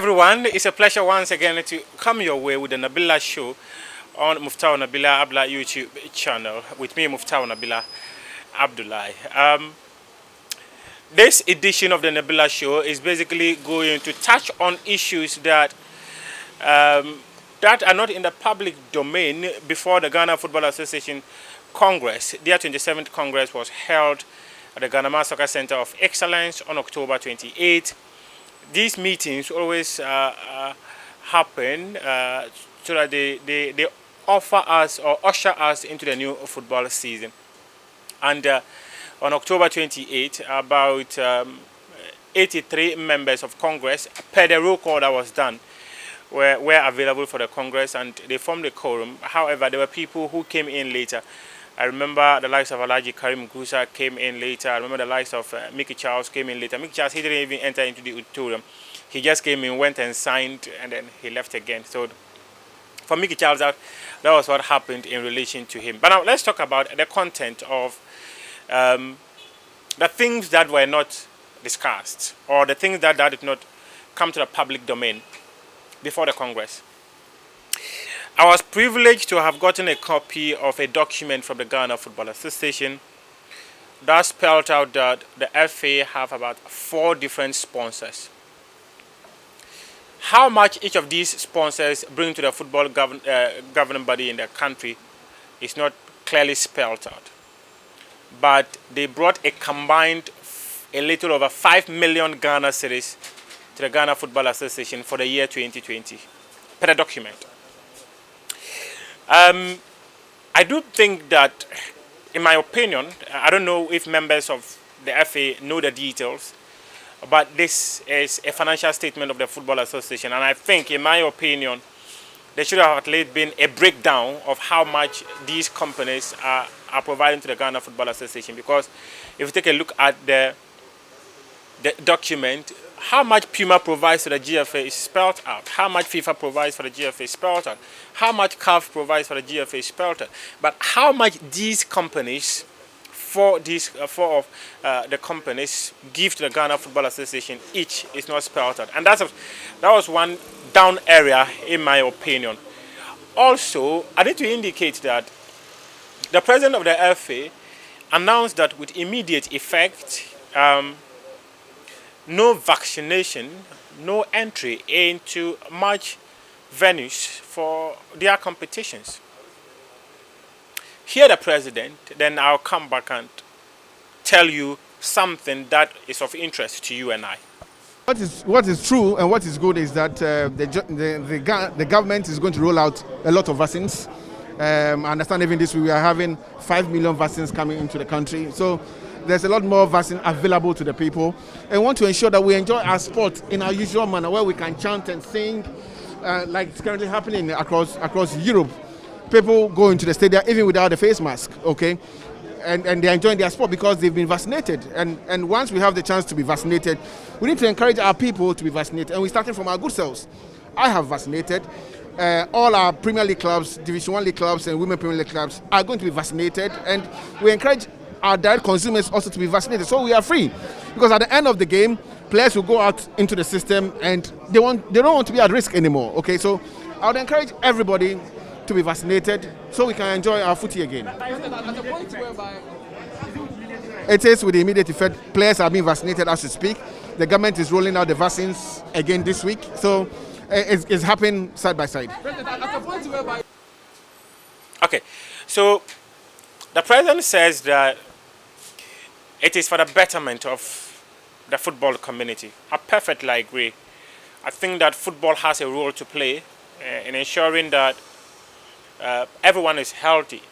everyone, it's a pleasure once again to come your way with the Nabila Show on Muftau Nabila Abdullah YouTube channel with me, Muftau Nabila Abdullah. This edition of the Nabila Show is basically going to touch on issues that that are not in the public domain. Before the Ghana Football Association Congress, their 27th Congress was held at the Ghana Soccer Center of Excellence on October 28. These meetings always happen so that they offer us or usher us into the new football season. And on October 28, about 83 members of Congress, per the roll call that was done, were available for the Congress, and they formed a quorum. However, there were people who came in later. I remember the likes of Alhaji Karim Gusa came in later. I remember the likes of Mickey Charles came in later. Mickey Charles, he didn't even enter into the auditorium. He just came in, went and signed, and then he left again. So for Mickey Charles, that was what happened in relation to him. But now let's talk about the content of the things that were not discussed, or the things that did not come to the public domain before the Congress. I was privileged to have gotten a copy of a document from the Ghana Football Association that spelled out that the FA have about 4 different sponsors. How much each of these sponsors bring to the football governing body in the country is not clearly spelled out. But they brought a combined a little over 5 million Ghana cedis to the Ghana Football Association for the year 2020 per the document. I do think that, in my opinion, I don't know if members of the FA know the details, but this is a financial statement of the Football Association, and I think, in my opinion, there should have at least been a breakdown of how much these companies are providing to the Ghana Football Association. Because if you take a look at the document, how much Puma provides to the GFA is spelled out. How much FIFA provides for the GFA is spelled out. How much CAF provides for the GFA is spelled out. But how much these companies, four of the companies, give to the Ghana Football Association each is not spelled out. And that was one down area, in my opinion. Also, I need to indicate that the president of the FA announced that with immediate effect, no vaccination, no entry into match venues for their competitions. Hear the president, then I'll come back and tell you something that is of interest to you and I. What is true and what is good is that the government is going to roll out a lot of vaccines. I understand even this week we are having 5 million vaccines coming into the country. So there's a lot more vaccine available to the people, and we want to ensure that we enjoy our sport in our usual manner, where we can chant and sing, like it's currently happening across Europe. People go into the stadium even without a face mask, okay, and they're enjoying their sport because they've been vaccinated. And once we have the chance to be vaccinated, we need to encourage our people to be vaccinated, and we're starting from our good selves. I have vaccinated. All our Premier League clubs, Division 1 League clubs, and Women Premier League clubs are going to be vaccinated, and we encourage our direct consumers also to be vaccinated, so we are free. Because at the end of the game, players will go out into the system and they don't want to be at risk anymore. Okay, so I would encourage everybody to be vaccinated so we can enjoy our footy again. It is with the immediate effect. Players are being vaccinated as we speak. The government is rolling out the vaccines again this week, so it's happening side by side. Okay, so the president says that it is for the betterment of the football community. I perfectly agree. I think that football has a role to play in ensuring that everyone is healthy.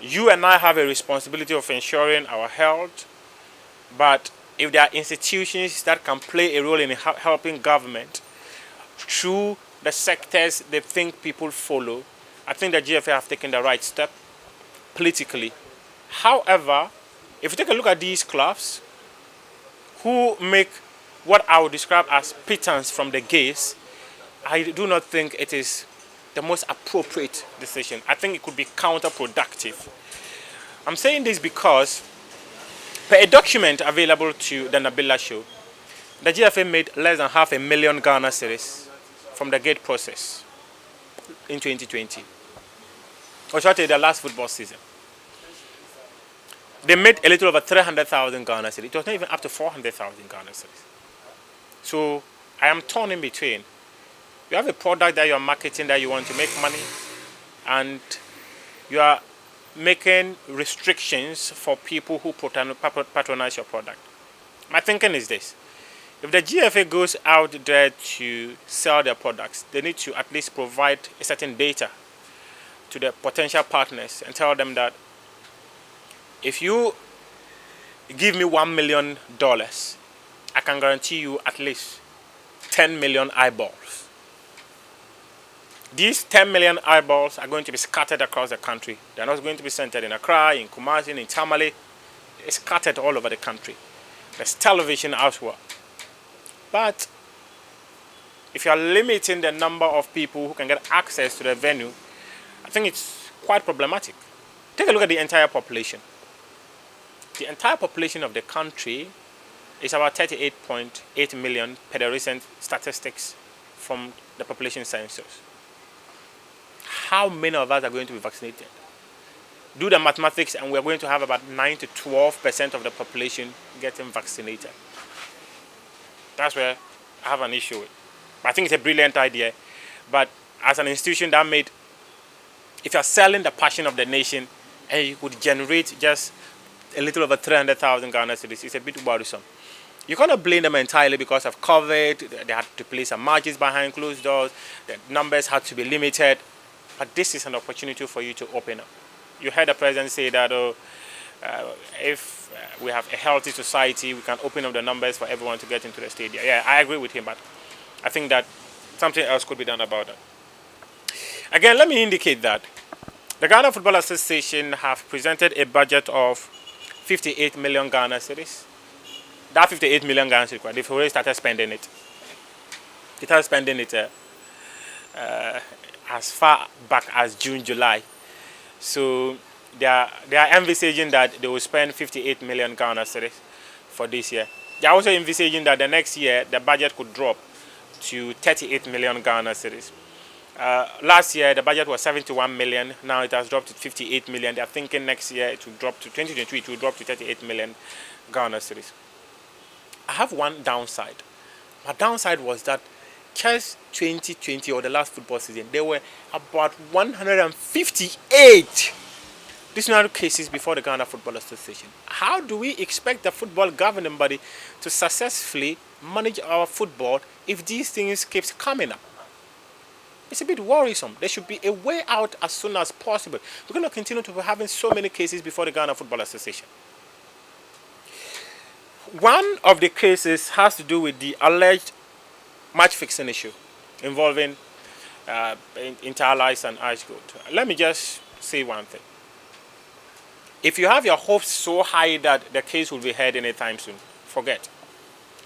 You and I have a responsibility of ensuring our health, but if there are institutions that can play a role in helping government through the sectors they think people follow, I think the GFA have taken the right step politically. However, if you take a look at these clubs who make what I would describe as pittance from the gates, I do not think it is the most appropriate decision. I think it could be counterproductive. I'm saying this because per a document available to the Nabila Show, The GFA made less than $500,000 Ghana cedis from the gate process in 2020. Or short the last football season. They made a little over 300,000 Ghana cedis. It was not even up to 400,000 Ghana cedis. So I am torn in between. You have a product that you are marketing that you want to make money, and you are making restrictions for people who patronize your product. My thinking is this. If the GFA goes out there to sell their products, they need to at least provide a certain data to the potential partners and tell them that if you give me $1 million, I can guarantee you at least 10 million eyeballs. These 10 million eyeballs are going to be scattered across the country. They're not going to be centered in Accra, in Kumasi, in Tamale. It's scattered all over the country. There's television as well. But if you are limiting the number of people who can get access to the venue, I think it's quite problematic. Take a look at the entire population. The entire population of the country is about 38.8 million per the recent statistics from the population census. How many of us are going to be vaccinated? Do the mathematics and we're going to have about 9 to 12% of the population getting vaccinated. That's where I have an issue with. I think it's a brilliant idea, but as an institution that made, if you're selling the passion of the nation and you could generate just a little over 300,000 Ghana cedis, it's a bit worrisome. You cannot blame them entirely because of COVID. They had to place some margins behind closed doors. The numbers had to be limited. But this is an opportunity for you to open up. You heard the president say that if we have a healthy society, we can open up the numbers for everyone to get into the stadium. Yeah, I agree with him, but I think that something else could be done about that. Again, let me indicate that the Ghana Football Association have presented a budget of 58 million Ghana cedis. That 58 million Ghana cedis, they've already started spending it. They started spending it as far back as June, July. So they are envisaging that they will spend 58 million Ghana cedis for this year. They are also envisaging that the next year the budget could drop to 38 million Ghana cedis. Last year the budget was 71 million. Now it has dropped to 58 million. They are thinking next year it will drop to 2023. It will drop to 38 million Ghana cedis. I have one downside. My downside was that just 2020 or the last football season, there were about 158 disciplinary cases before the Ghana Football Association. How do we expect the football governing body to successfully manage our football if these things keep coming up? It's a bit worrisome. There should be a way out as soon as possible. We're going to continue to be having so many cases before the Ghana Football Association. One of the cases has to do with the alleged match fixing issue involving Interlice and Ice Gold. Let me just say one thing. If you have your hopes so high that the case will be heard anytime soon, forget.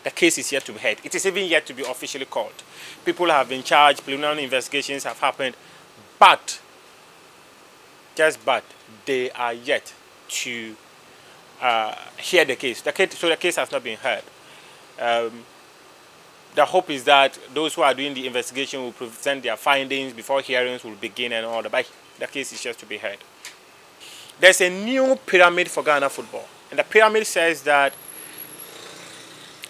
The case is yet to be heard. It is even yet to be officially called. People have been charged, preliminary investigations have happened, but, they are yet to hear the case. So the case has not been heard. The hope is that those who are doing the investigation will present their findings before hearings will begin and all that, but the case is just to be heard. There's a new pyramid for Ghana football, and the pyramid says that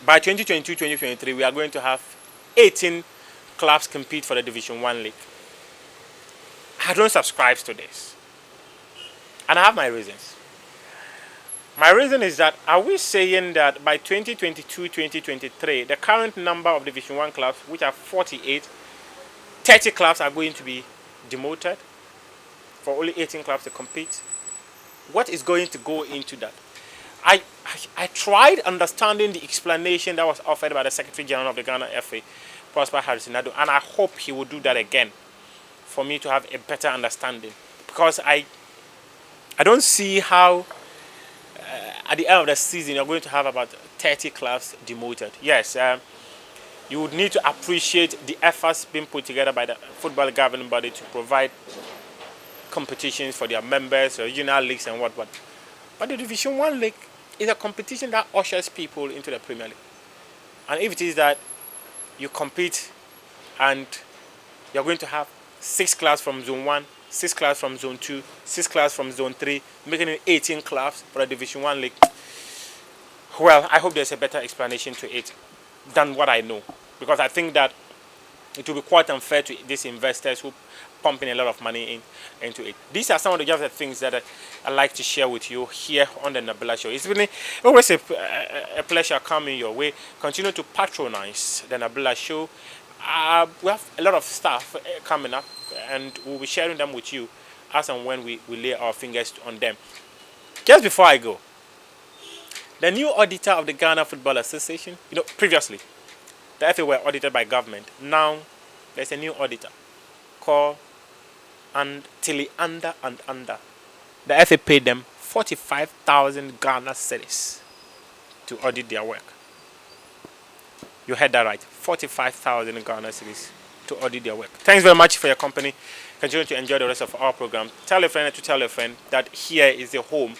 by 2022-2023 we are going to have 18 clubs compete for the Division 1 league. I don't subscribe to this, and I have my reasons. My reason is that, are we saying that by 2022-2023, the current number of Division 1 clubs, which are 48, 30 clubs are going to be demoted for only 18 clubs to compete? What is going to go into that? I tried understanding the explanation that was offered by the Secretary General of the Ghana FA, Prosper Harrison-Ado, and I hope he will do that again for me to have a better understanding. Because I don't see how at the end of the season you're going to have about 30 clubs demoted. Yes, you would need to appreciate the efforts being put together by the football governing body to provide competitions for their members, regional leagues and what. But the Division 1 league is a competition that ushers people into the Premier League. And if it is that you compete and you're going to have 6 clubs from Zone 1, 6 clubs from Zone 2, 6 clubs from Zone 3, making it 18 clubs for a Division 1 league, well, I hope there's a better explanation to it than what I know. Because I think that it will be quite unfair to these investors who pump in a lot of money into it. These are some of the just the things that I like to share with you here on the Nabila Show. It's been always a pleasure coming your way. Continue to patronize the Nabila Show. We have a lot of stuff coming up, and we'll be sharing them with you as and when we lay our fingers on them. Just before I go, the new auditor of the Ghana Football Association, previously, the FA were audited by government. Now, there's a new auditor called Tilly Under. The FA paid them 45,000 Ghana cedis to audit their work. You heard that right, 45,000 Ghana cedis to audit their work. Thanks very much for your company. Continue to enjoy the rest of our program. Tell a friend to tell a friend that here is the home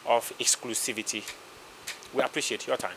of exclusivity. We appreciate your time.